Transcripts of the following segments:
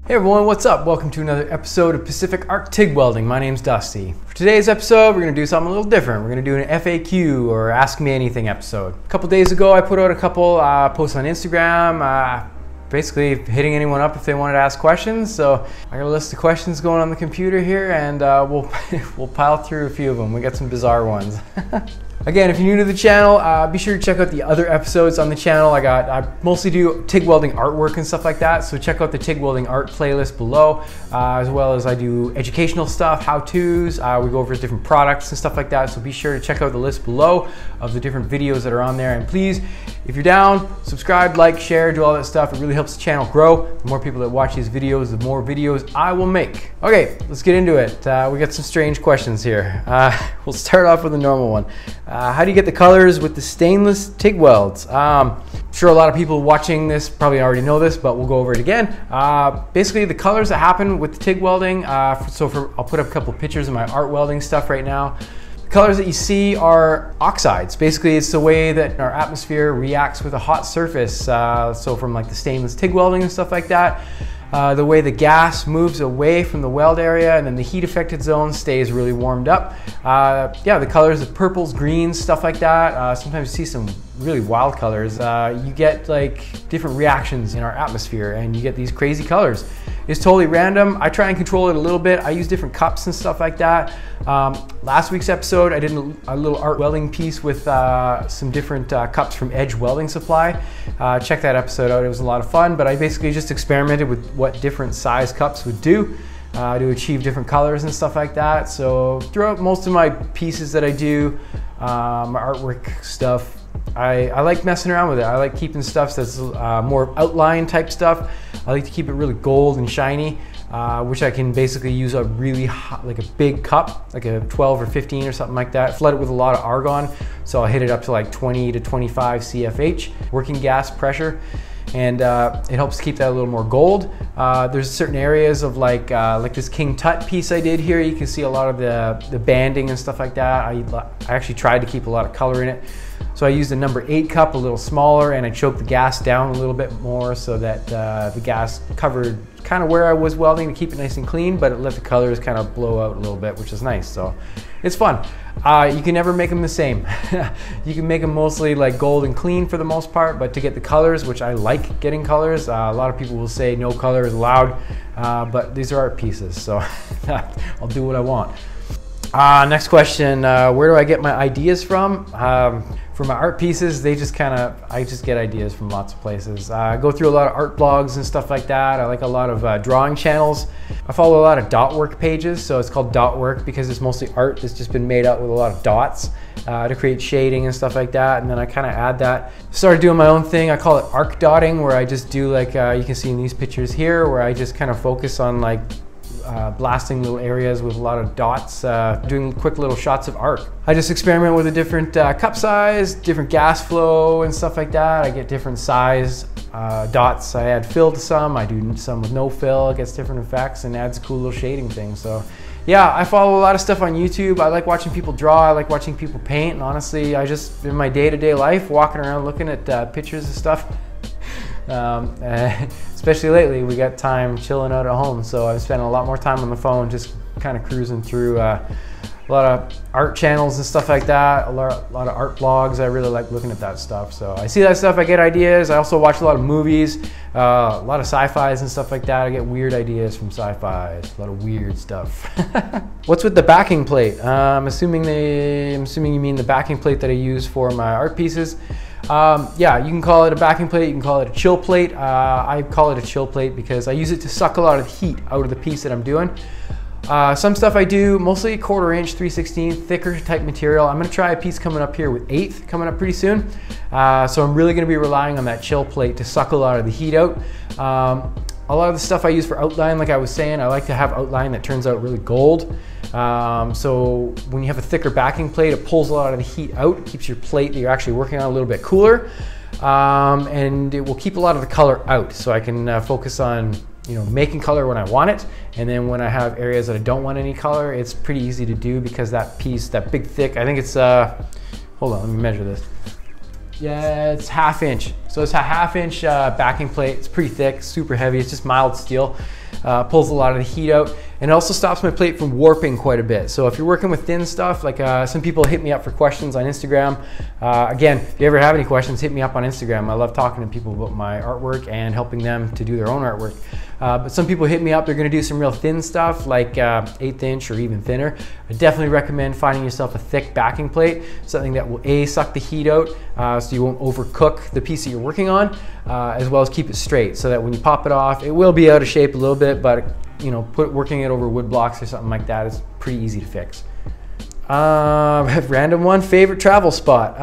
Hey everyone, what's up? Welcome to another episode of Pacific Arc Tig Welding. My name's Dusty. For today's episode, we're going to do something a little different. We're going to do an FAQ or Ask Me Anything episode. A couple days ago, I put out a couple posts on Instagram, basically hitting anyone up if they wanted to ask questions. So I got a list of questions going on the computer here, and we'll pile through a few of them. We got some bizarre ones. Again, if you're new to the channel, be sure to check out the other episodes on the channel. I mostly do TIG welding artwork and stuff like that, so check out the TIG Welding Art playlist below, as well as I do educational stuff, how-tos, we go over different products and stuff like that, so be sure to check out the list below of the different videos that are on there. And please, if you're down, subscribe, like, share, do all that stuff. It really helps the channel grow. The more people that watch these videos, the more videos I will make. Okay, let's get into it. We got some strange questions here. We'll start off with a normal one. How do you get the colors with the stainless TIG welds? I'm sure a lot of people watching this probably already know this, but we'll go over it again. Basically, the colors that happen with the TIG welding, I'll put up a couple pictures of my art welding stuff right now. The colors that you see are oxides. Basically, it's the way that our atmosphere reacts with a hot surface. So from like the stainless TIG welding and stuff like that, the way the gas moves away from the weld area and then the heat affected zone stays really warmed up. Yeah, the colors of purples, greens, stuff like that. Sometimes you see some really wild colors. You get like different reactions in our atmosphere and you get these crazy colors. It's totally random. I try and control it a little bit. I use different cups and stuff like that. Last week's episode, I did a little art welding piece with some different cups from Edge Welding Supply. Check that episode out. It was a lot of fun, but I basically just experimented with what different size cups would do to achieve different colors and stuff like that. So throughout most of my pieces that I do, my artwork stuff, I like messing around with it. I like keeping stuff that's more outline type stuff. I like to keep it really gold and shiny, which I can basically use a really hot, like a big cup, like a 12 or 15 or something like that, flood it with a lot of argon. So I'll hit it up to like 20 to 25 CFH, working gas pressure. And it helps keep that a little more gold. There's certain areas of like this King Tut piece I did here. You can see a lot of the banding and stuff like that. I actually tried to keep a lot of color in it. So I used a number 8 cup, a little smaller, and I choked the gas down a little bit more so that the gas covered kind of where I was welding to keep it nice and clean, but it let the colors kind of blow out a little bit, which is nice. So it's fun. You can never make them the same. You can make them mostly like gold and clean for the most part, but to get the colors, which I like getting colors, a lot of people will say no color is allowed, but these are art pieces, so I'll do what I want. Next question, where do I get my ideas from? For my art pieces, I just get ideas from lots of places. I go through a lot of art blogs and stuff like that. I like a lot of drawing channels. I follow a lot of dot work pages, so it's called dot work because it's mostly art that's just been made out with a lot of dots to create shading and stuff like that, and then I kind of add that. Started doing my own thing. I call it arc dotting, where I just do like, you can see in these pictures here, where I just kind of focus on like blasting little areas with a lot of dots, doing quick little shots of art. I just experiment with a different cup size, different gas flow and stuff like that. I get different size dots. I add fill to some, I do some with no fill. It gets different effects and adds a cool little shading thing. So yeah, I follow a lot of stuff on YouTube. I like watching people draw, I like watching people paint, and honestly, I just, in my day-to-day life, walking around looking at pictures of stuff. Especially lately, we got time chilling out at home, so I've spent a lot more time on the phone just kind of cruising through a lot of art channels and stuff like that, a lot of art blogs. I really like looking at that stuff, so I see that stuff, I get ideas. I also watch a lot of movies, a lot of sci-fis and stuff like that. I get weird ideas from sci-fis, a lot of weird stuff. What's with the backing plate? I'm assuming you mean the backing plate that I use for my art pieces. Yeah, you can call it a backing plate, you can call it a chill plate. I call it a chill plate because I use it to suck a lot of heat out of the piece that I'm doing. Some stuff I do, mostly 1/4 inch, 3/16, thicker type material. I'm gonna try a piece coming up here with 1/8 coming up pretty soon. So I'm really gonna be relying on that chill plate to suck a lot of the heat out. A lot of the stuff I use for outline, like I was saying, I like to have outline that turns out really gold. So when you have a thicker backing plate, it pulls a lot of the heat out, keeps your plate that you're actually working on a little bit cooler, and it will keep a lot of the color out. So I can focus on making color when I want it, and then when I have areas that I don't want any color, it's pretty easy to do because that piece, that big thick, I think it's, hold on, let me measure this. Yeah, it's 1/2 inch. So it's a 1/2 inch backing plate. It's pretty thick, super heavy. It's just mild steel. Pulls a lot of the heat out, and it also stops my plate from warping quite a bit. So if you're working with thin stuff, like some people hit me up for questions on Instagram. Again, if you ever have any questions, hit me up on Instagram. I love talking to people about my artwork and helping them to do their own artwork. But some people hit me up, they're gonna do some real thin stuff like 1/8 inch or even thinner. I definitely recommend finding yourself a thick backing plate, something that will suck the heat out so you won't overcook the piece that you're working on, as well as keep it straight so that when you pop it off, it will be out of shape a little bit, but you know, working it over wood blocks or something like that is pretty easy to fix. Random one, favorite travel spot.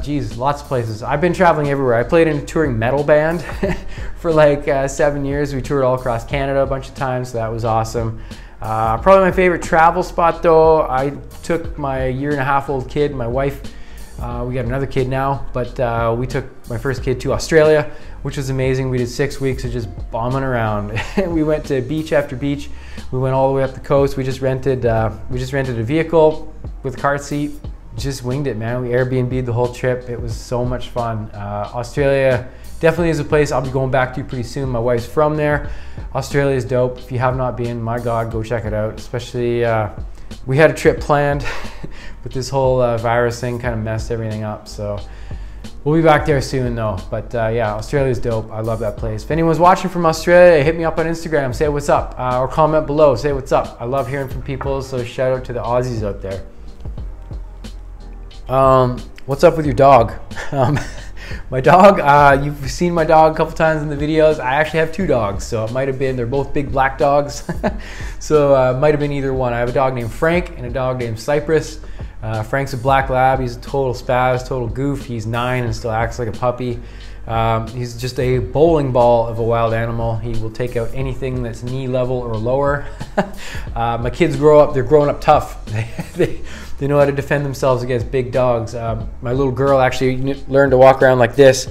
Geez, lots of places. I've been traveling everywhere. I played in a touring metal band for like 7 years. We toured all across Canada a bunch of times, so that was awesome. Probably my favorite travel spot though, I took my 1.5-year-old kid, my wife, we got another kid now, but we took my first kid to Australia, which was amazing. We did 6 weeks of just bombing around. We went to beach after beach. We went all the way up the coast. We just rented a vehicle with a car seat. Just winged it, man. We Airbnb'd the whole trip. It was so much fun. Australia definitely is a place I'll be going back to pretty soon. My wife's from there. Australia is dope. If you have not been, my God, go check it out. Especially, we had a trip planned, but this whole virus thing kind of messed everything up. So we'll be back there soon though. But yeah, Australia's dope. I love that place. If anyone's watching from Australia, hit me up on Instagram, say what's up, or comment below, say what's up. I love hearing from people, so shout out to the Aussies out there. What's up with your dog? My dog, you've seen my dog a couple times in the videos. I actually have 2 dogs, so it might have been, they're both big black dogs. So it might have been either one. I have a dog named Frank and a dog named Cypress. Frank's a black lab. He's a total spaz, total goof. He's 9 and still acts like a puppy. He's just a bowling ball of a wild animal. He will take out anything that's knee level or lower. My kids grow up, they're growing up tough. They know how to defend themselves against big dogs. My little girl actually learned to walk around like this.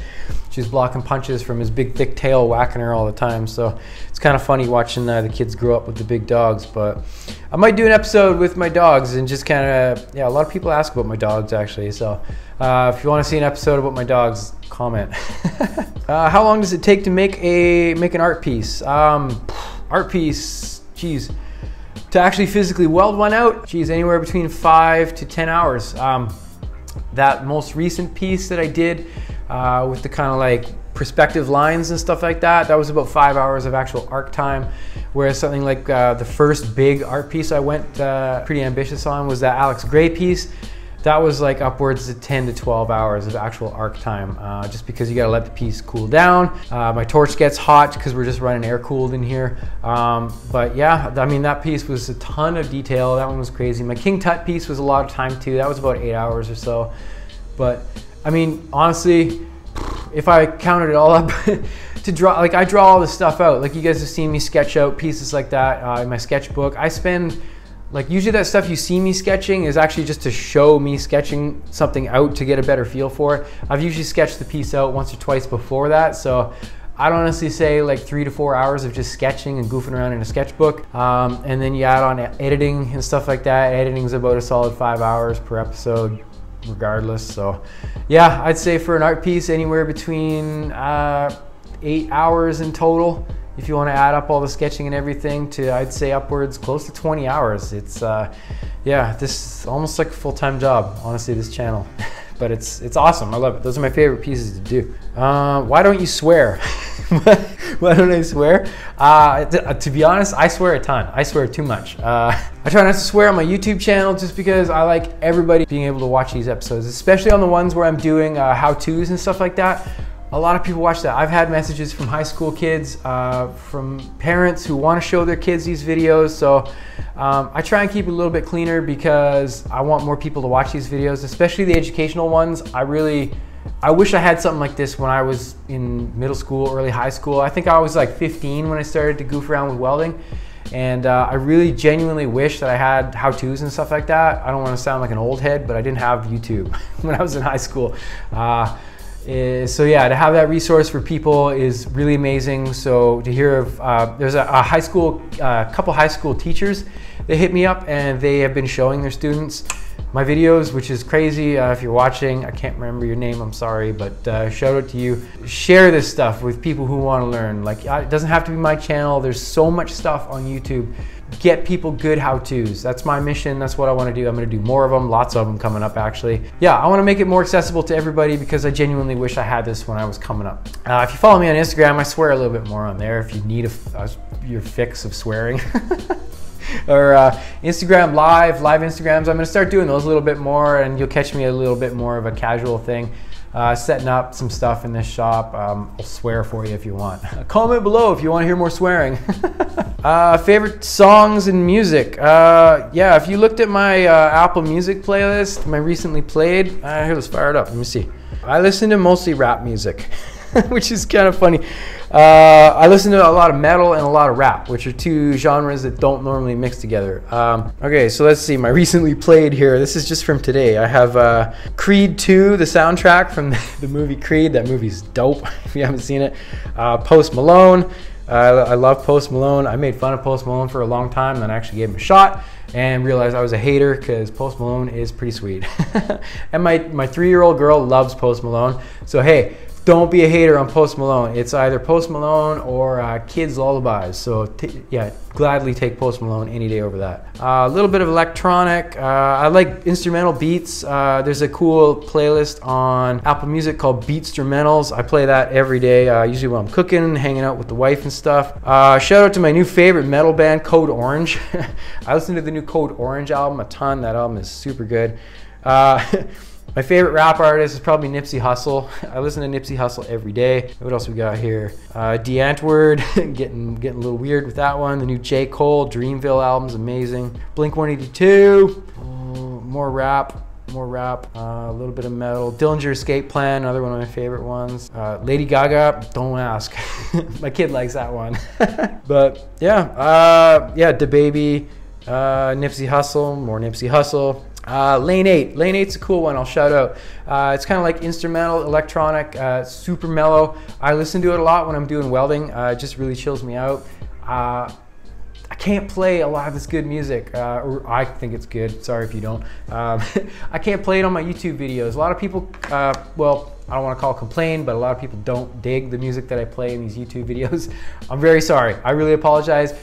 She's blocking punches from his big thick tail, whacking her all the time. So it's kind of funny watching the kids grow up with the big dogs. But I might do an episode with my dogs and just kind of, yeah, a lot of people ask about my dogs actually. So if you want to see an episode about my dogs, comment. How long does it take to make an art piece? Art piece, geez. To actually physically weld one out, geez, anywhere between 5 to 10 hours. That most recent piece that I did with the kind of like perspective lines and stuff like that, that was about 5 hours of actual arc time. Whereas something like the first big art piece I went pretty ambitious on was that Alex Gray piece. That was like upwards of 10 to 12 hours of actual arc time, just because you gotta let the piece cool down. My torch gets hot because we're just running air cooled in here. But yeah, I mean, that piece was a ton of detail. That one was crazy. My King Tut piece was a lot of time too. That was about 8 hours or so. But I mean, honestly, if I counted it all up, to draw, like I draw all this stuff out. Like you guys have seen me sketch out pieces like that in my sketchbook. I spend, like usually that stuff you see me sketching is actually just to show me sketching something out to get a better feel for it. I've usually sketched the piece out once or twice before that. So I'd honestly say like 3 to 4 hours of just sketching and goofing around in a sketchbook. And then you add on editing and stuff like that. Editing is about a solid 5 hours per episode regardless. So yeah, I'd say for an art piece anywhere between 8 hours in total. If you want to add up all the sketching and everything, to I'd say upwards close to 20 hours. It's yeah, this is almost like a full-time job, honestly, this channel. But it's awesome. I love it. Those are my favorite pieces to do. Why don't you swear? Why don't I swear? To be honest, I swear a ton. I swear too much. I try not to swear on my YouTube channel just because I like everybody being able to watch these episodes, especially on the ones where I'm doing how-tos and stuff like that. A lot of people watch that. I've had messages from high school kids, from parents who want to show their kids these videos. So I try and keep it a little bit cleaner because I want more people to watch these videos, especially the educational ones. I wish I had something like this when I was in middle school, early high school. I think I was like 15 when I started to goof around with welding. And I really genuinely wish that I had how-tos and stuff like that. I don't want to sound like an old head, but I didn't have YouTube when I was in high school. So yeah, to have that resource for people is really amazing. So to hear of, there's a couple high school teachers, they hit me up and they have been showing their students my videos, which is crazy. If you're watching, I can't remember your name, I'm sorry, but shout out to you. Share this stuff with people who want to learn. Like, it doesn't have to be my channel. There's so much stuff on YouTube. Get people good how-tos. That's my mission. That's what I want to do. I'm going to do more of them, lots of them coming up actually. Yeah, I want to make it more accessible to everybody because I genuinely wish I had this when I was coming up. If you follow me on Instagram, I swear a little bit more on there if you need your fix of swearing. Or Instagram live Instagrams. I'm going to start doing those a little bit more, and you'll catch me a little bit more of a casual thing. Setting up some stuff in this shop. I'll swear for you if you want. Comment below if you want to hear more swearing. Favorite songs and music. Yeah, if you looked at my Apple Music playlist, my recently played, here, let's fire it up. Let me see. I listen to mostly rap music, which is kind of funny. I listen to a lot of metal and a lot of rap, which are two genres that don't normally mix together. Okay, so let's see. My recently played here, this is just from today. I have Creed 2, the soundtrack from the movie Creed. That movie's dope if you haven't seen it. Post Malone. I love Post Malone. I made fun of Post Malone for a long time, then I actually gave him a shot and realized I was a hater because Post Malone is pretty sweet. And my 3-year-old girl loves Post Malone. So hey, don't be a hater on Post Malone. It's either Post Malone or Kids Lullabies. So yeah, gladly take Post Malone any day over that. A little bit of electronic. I like instrumental beats. There's a cool playlist on Apple Music called Beatstrumentals. I play that every day, usually when I'm cooking, hanging out with the wife and stuff. Shout out to my new favorite metal band, Code Orange. I listened to the new Code Orange album a ton. That album is super good. My favorite rap artist is probably Nipsey Hussle. I listen to Nipsey Hussle every day. What else we got here? D'Antwoord, getting a little weird with that one. The new J. Cole, Dreamville album's amazing. Blink-182, more rap, a little bit of metal. Dillinger Escape Plan, another one of my favorite ones. Lady Gaga, don't ask. My kid likes that one. But yeah, yeah, DaBaby, Nipsey Hussle, more Nipsey Hussle. Lane 8. Lane 8's a cool one, I'll shout out. It's kind of like instrumental, electronic, super mellow. I listen to it a lot when I'm doing welding. It just really chills me out. I can't play a lot of this good music, or I think it's good, sorry if you don't. I can't play it on my YouTube videos. A lot of people, well, I don't want to call it complain, but a lot of people don't dig the music that I play in these YouTube videos. I'm very sorry, I really apologize.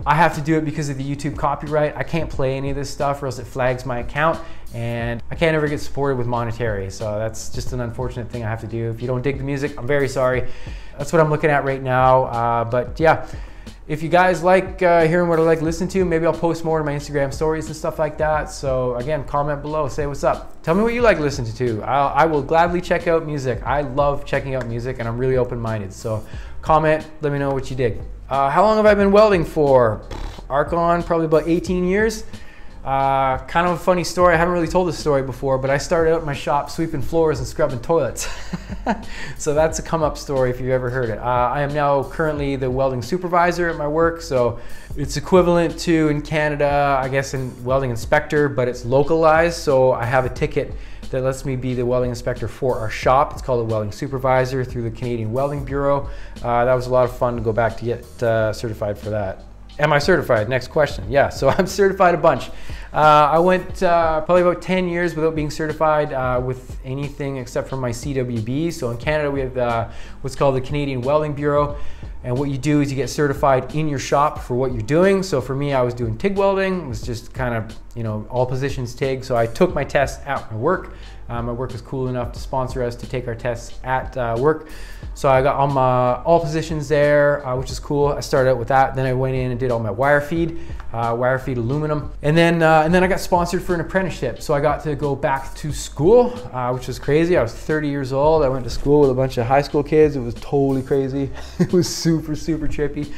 I have to do it because of the YouTube copyright. I can't play any of this stuff or else it flags my account, and I can't ever get supported with monetary. So that's just an unfortunate thing I have to do. If you don't dig the music, I'm very sorry. That's what I'm looking at right now. But yeah, if you guys like hearing what I like listening to, maybe I'll post more to my Instagram stories and stuff like that. So again, comment below, say what's up. Tell me what you like listening to. I will gladly check out music. I love checking out music, and I'm really open-minded. So comment, let me know what you dig. How long have I been welding for? Arc-on, probably about 18 years. Kind of a funny story. I haven't really told this story before, but I started out in my shop sweeping floors and scrubbing toilets. So that's a come-up story if you've ever heard it. I am now currently the welding supervisor at my work, so it's equivalent to in Canada, I guess, in welding inspector, but it's localized. So I have a ticket that lets me be the welding inspector for our shop. It's called a welding supervisor through the Canadian Welding Bureau. That was a lot of fun to go back to get certified for that. Am I certified? Next question. Yeah, so I'm certified a bunch. I went probably about 10 years without being certified with anything except for my CWB. So in Canada, we have what's called the Canadian Welding Bureau. And what you do is you get certified in your shop for what you're doing. So for me, I was doing TIG welding. It was just kind of, you know, all positions TIG. So I took my tests at my work. My work was cool enough to sponsor us to take our tests at work. So I got all positions there, which is cool. I started out with that. Then I went in and did all my wire feed aluminum. And then I got sponsored for an apprenticeship. So I got to go back to school, which was crazy. I was 30 years old. I went to school with a bunch of high school kids. It was totally crazy. It was super, super trippy.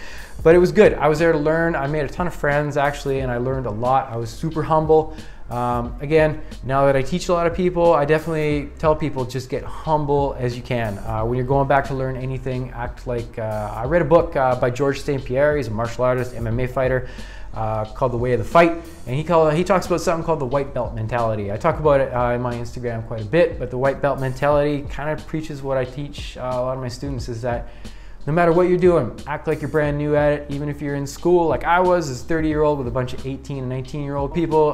But it was good. I was there to learn. I made a ton of friends actually, and I learned a lot. I was super humble. Again, now that I teach a lot of people, I definitely tell people just get humble as you can. When you're going back to learn anything, act like, I read a book by George St. Pierre. He's a martial artist, MMA fighter, called The Way of the Fight. And he talks about something called the white belt mentality. I talk about it in my Instagram quite a bit, but the white belt mentality kind of preaches what I teach a lot of my students, is that no matter what you're doing, act like you're brand new at it. Even if you're in school like I was, as a 30-year-old with a bunch of 18 and 19-year-old people,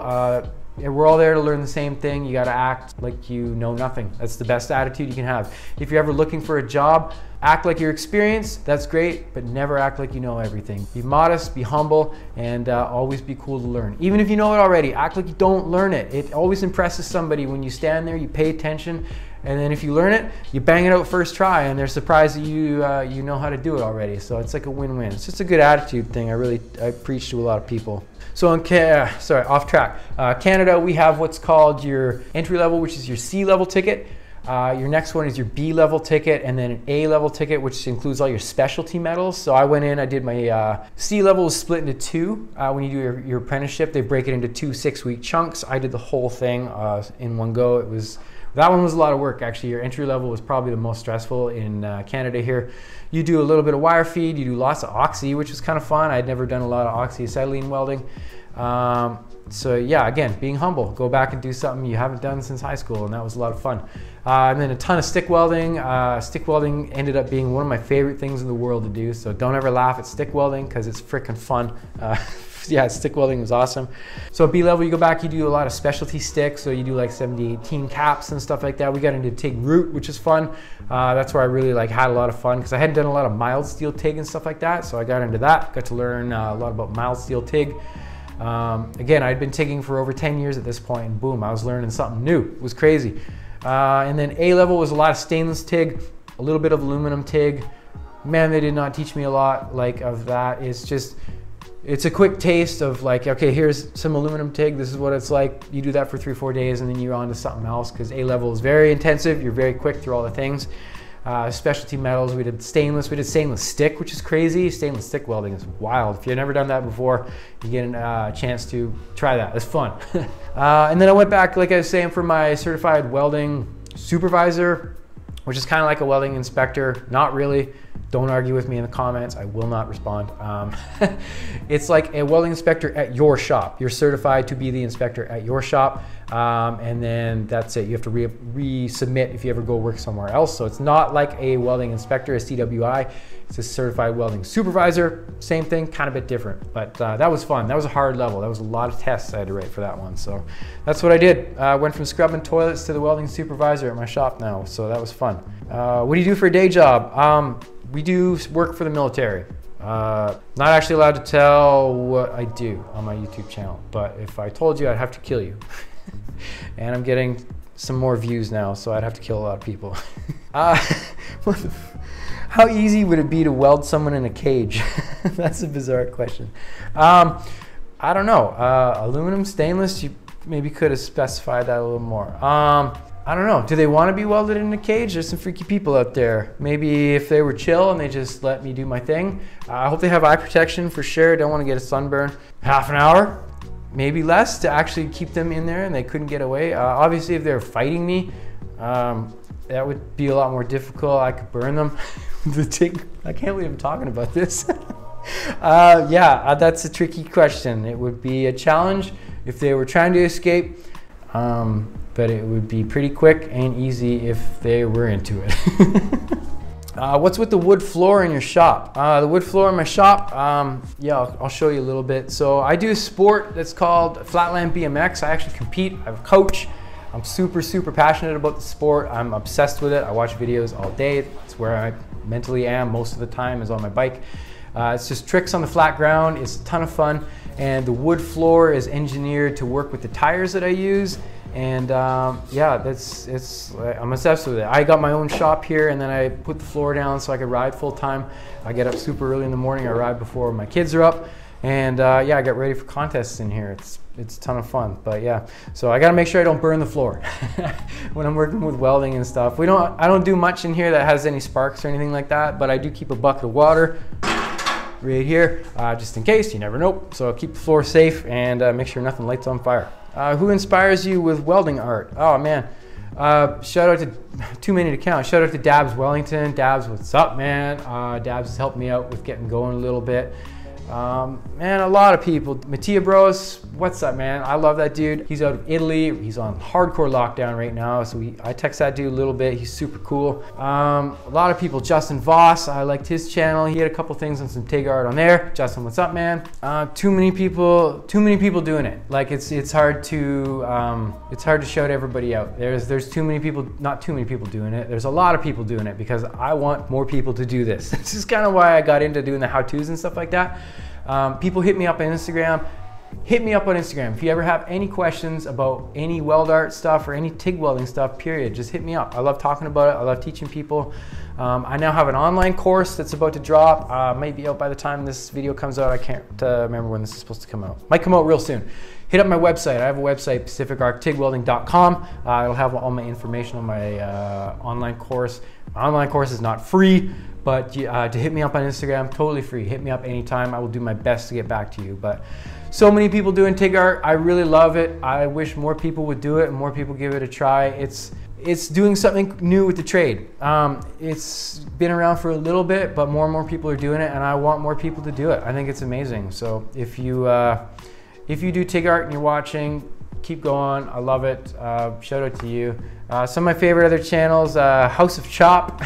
We're all there to learn the same thing. You got to act like you know nothing. That's the best attitude you can have. If you're ever looking for a job, act like you're experienced. That's great, but never act like you know everything. Be modest, be humble, and always be cool to learn. Even if you know it already, act like you don't learn it. It always impresses somebody when you stand there, you pay attention, and then if you learn it, you bang it out first try, and they're surprised that you know how to do it already. So it's like a win-win. It's just a good attitude thing. I preach to a lot of people. So sorry, off track. Canada, we have what's called your entry level, which is your C level ticket. Your next one is your B level ticket, and then an A level ticket, which includes all your specialty medals. So I went in, I did my C level was split into two. When you do your apprenticeship, they break it into 2 6-week chunks. I did the whole thing in one go. That one was a lot of work, actually. Your entry level was probably the most stressful in Canada here. You do a little bit of wire feed, you do lots of oxy, which was kind of fun. I'd never done a lot of oxyacetylene welding. So yeah, again, being humble. Go back and do something you haven't done since high school, and that was a lot of fun. And then a ton of stick welding. Stick welding ended up being one of my favorite things in the world to do, so don't ever laugh at stick welding because it's freaking fun. Yeah, stick welding was awesome. So at B level, you go back, you do a lot of specialty sticks. So you do like 70-18 caps and stuff like that. We got into TIG root, which is fun. That's where I really had a lot of fun because I hadn't done a lot of mild steel TIG and stuff like that. So I got into that, got to learn a lot about mild steel TIG. Again, I'd been TIGging for over 10 years at this point, and boom, I was learning something new. It was crazy. And then A level was a lot of stainless TIG, a little bit of aluminum TIG. Man, they did not teach me a lot of that. It's a quick taste of like, okay, here's some aluminum TIG. This is what it's like. You do that for 3-4 days and then you're on to something else because A level is very intensive. You're very quick through all the things. Specialty metals, we did stainless stick, which is crazy. Stainless stick welding is wild. If you've never done that before, you get a chance to try that. It's fun. And then I went back, like I was saying, for my certified welding supervisor, which is kind of like a welding inspector. Not really. Don't argue with me in the comments. I will not respond. It's like a welding inspector at your shop. You're certified to be the inspector at your shop. And then that's it. You have to resubmit if you ever go work somewhere else. So it's not like a welding inspector, a CWI. It's a certified welding supervisor. Same thing, kind of a bit different. But that was fun. That was a hard level. That was a lot of tests I had to write for that one. So that's what I did. Went from scrubbing toilets to the welding supervisor at my shop now. So that was fun. What do you do for a day job? We do work for the military. Not actually allowed to tell what I do on my YouTube channel, but if I told you, I'd have to kill you. And I'm getting some more views now, so I'd have to kill a lot of people. How easy would it be to weld someone in a cage? That's a bizarre question. I don't know. Aluminum, stainless, you maybe could have specified that a little more. I don't know. Do they want to be welded in a cage? There's some freaky people out there. Maybe if they were chill and they just let me do my thing. I hope they have eye protection for sure. Don't want to get a sunburn. Half an hour, maybe less, to actually keep them in there and they couldn't get away. Obviously, if they're fighting me, that would be a lot more difficult. I could burn them. The TIG. I can't believe I'm talking about this. Yeah, that's a tricky question. It would be a challenge if they were trying to escape. But it would be pretty quick and easy if they were into it. What's with the wood floor in your shop? The wood floor in my shop, yeah, I'll show you a little bit. So I do a sport that's called Flatland BMX. I actually compete, I have a coach. I'm super passionate about the sport. I'm obsessed with it. I watch videos all day. That's where I mentally am most of the time, is on my bike. It's just tricks on the flat ground. It's a ton of fun. And the wood floor is engineered to work with the tires that I use. And yeah, I'm obsessed with it. I got my own shop here, and then I put the floor down so I could ride full time. I get up super early in the morning. I ride before my kids are up, and yeah, I get ready for contests in here. It's a ton of fun. But yeah, so I got to make sure I don't burn the floor when I'm working with welding and stuff. I don't do much in here that has any sparks or anything like that, but I do keep a bucket of water right here, just in case. You never know. So I'll keep the floor safe and make sure nothing lights on fire. Who inspires you with welding art? Oh man, shout out to, too many to count. Shout out to Dabs Wellington. Dabs, what's up, man? Dabs has helped me out with getting going a little bit. Man, a lot of people. Mattia Bros, what's up, man? I love that dude. He's out of Italy. He's on hardcore lockdown right now, so I text that dude a little bit. He's super cool. A lot of people. Justin Voss, I liked his channel. He had a couple things on some Tig art on there. Justin, what's up, man? Too many people doing it. Like it's hard to shout everybody out. There's too many people, not too many people doing it. There's a lot of people doing it because I want more people to do this. This is kind of why I got into doing the how-tos and stuff like that. People hit me up on Instagram. Hit me up on Instagram. If you ever have any questions about any weld art stuff or any TIG welding stuff, period, just hit me up. I love talking about it. I love teaching people. I now have an online course that's about to drop. Might be out by the time this video comes out. I can't remember when this is supposed to come out. Might come out real soon. Hit up my website. I have a website, pacificarttigwelding.com. It'll have all my information on my online course. My online course is not free, but to hit me up on Instagram, totally free. Hit me up anytime. I will do my best to get back to you. But so many people doing TIG art. I really love it. I wish more people would do it and more people give it a try. It's doing something new with the trade. It's been around for a little bit, but more and more people are doing it, and I want more people to do it. I think it's amazing. So if you do TIG art and you're watching, keep going. I love it. Shout out to you. Some of my favorite other channels, House of Chop.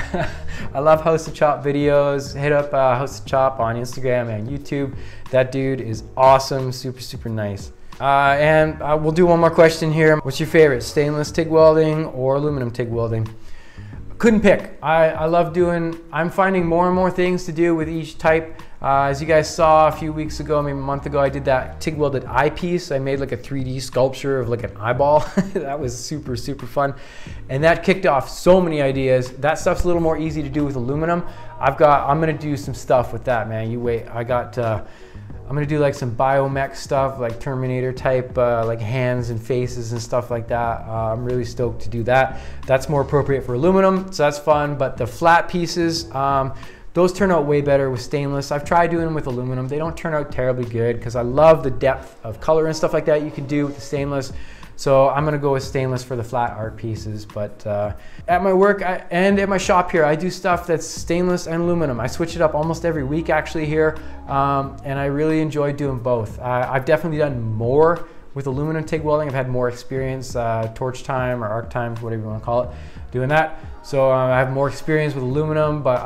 I love House of Chop videos. Hit up House of Chop on Instagram and YouTube. That dude is awesome, super, super nice. And we'll do one more question here. What's your favorite, stainless TIG welding or aluminum TIG welding? Couldn't pick. I love doing, I'm finding more and more things to do with each type. As you guys saw a few weeks ago, maybe a month ago, I did that TIG welded eyepiece. I made like a 3D sculpture of like an eyeball. That was super, super fun. And that kicked off so many ideas. That stuff's a little more easy to do with aluminum. I'm gonna do some stuff with that, man. You wait, I'm gonna do like some biomech stuff, like Terminator type, like hands and faces and stuff like that. I'm really stoked to do that. That's more appropriate for aluminum, so that's fun. But the flat pieces, those turn out way better with stainless. I've tried doing them with aluminum. They don't turn out terribly good because I love the depth of color and stuff like that you can do with the stainless. So I'm gonna go with stainless for the flat art pieces. But at my work and at my shop here, I do stuff that's stainless and aluminum. I switch it up almost every week actually here, and I really enjoy doing both. I've definitely done more with aluminum TIG welding. I've had more experience, torch time or arc time, whatever you wanna call it, doing that. So I have more experience with aluminum, but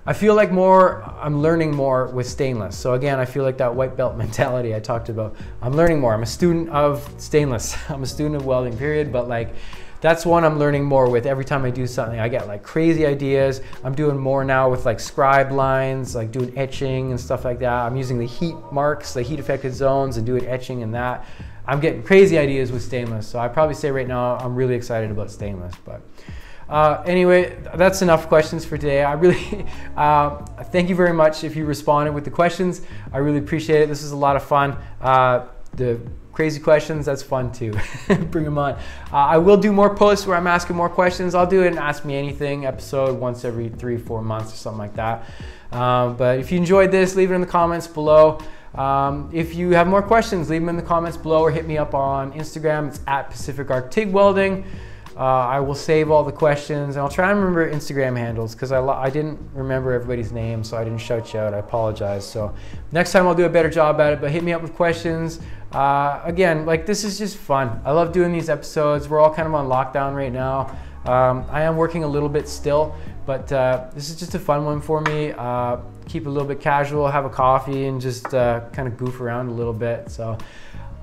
I feel like I'm learning more with stainless. So again, I feel like that white belt mentality I talked about. I'm learning more. I'm a student of stainless. I'm a student of welding, period. But like, that's one I'm learning more with. Every time I do something, I get like crazy ideas. I'm doing more now with like scribe lines, like doing etching and stuff like that. I'm using the heat marks, the heat affected zones, and doing etching and that. I'm getting crazy ideas with stainless. So I'd probably say right now, I'm really excited about stainless. But anyway, that's enough questions for today. I really thank you very much if you responded with the questions. I really appreciate it. This is a lot of fun. The crazy questions, that's fun too. Bring them on. I will do more posts where I'm asking more questions. I'll do an Ask Me Anything episode once every 3-4 months or something like that. But if you enjoyed this, leave it in the comments below. If you have more questions, leave them in the comments below or hit me up on Instagram. It's at pacificarttigwelding. I will save all the questions, and I'll try and remember Instagram handles because I didn't remember everybody's name, so I didn't shout you out. I apologize. So next time I'll do a better job at it, but hit me up with questions. Again, like, this is just fun. I love doing these episodes. We're all kind of on lockdown right now. I am working a little bit still, but this is just a fun one for me. Keep it a little bit casual, have a coffee, and just kind of goof around a little bit. So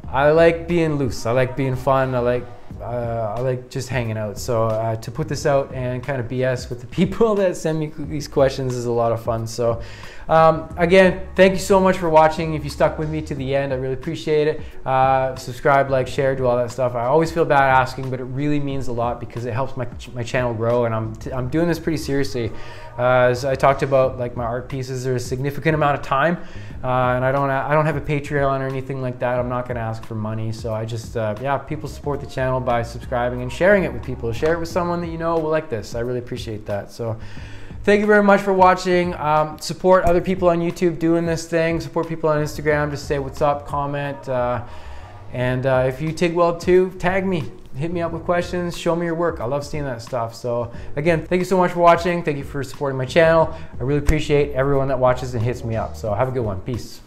I like being loose. I like being fun. I like just hanging out. So to put this out and kind of BS with the people that send me these questions is a lot of fun. So again, thank you so much for watching. If you stuck with me to the end, I really appreciate it. Subscribe, like, share, do all that stuff. I always feel bad asking, but it really means a lot because it helps my channel grow, and I'm doing this pretty seriously. As I talked about, like, my art pieces are a significant amount of time, and I don't have a Patreon or anything like that. I'm not going to ask for money, so I just yeah, people support the channel by subscribing and sharing it with people. Share it with someone that you know will like this. I really appreciate that. So thank you very much for watching. Support other people on YouTube doing this thing. Support people on Instagram. Just say what's up, comment, and if you TIG weld too, tag me. hit me up with questions, show me your work. I love seeing that stuff. So again, thank you so much for watching. Thank you for supporting my channel. I really appreciate everyone that watches and hits me up. So have a good one. Peace.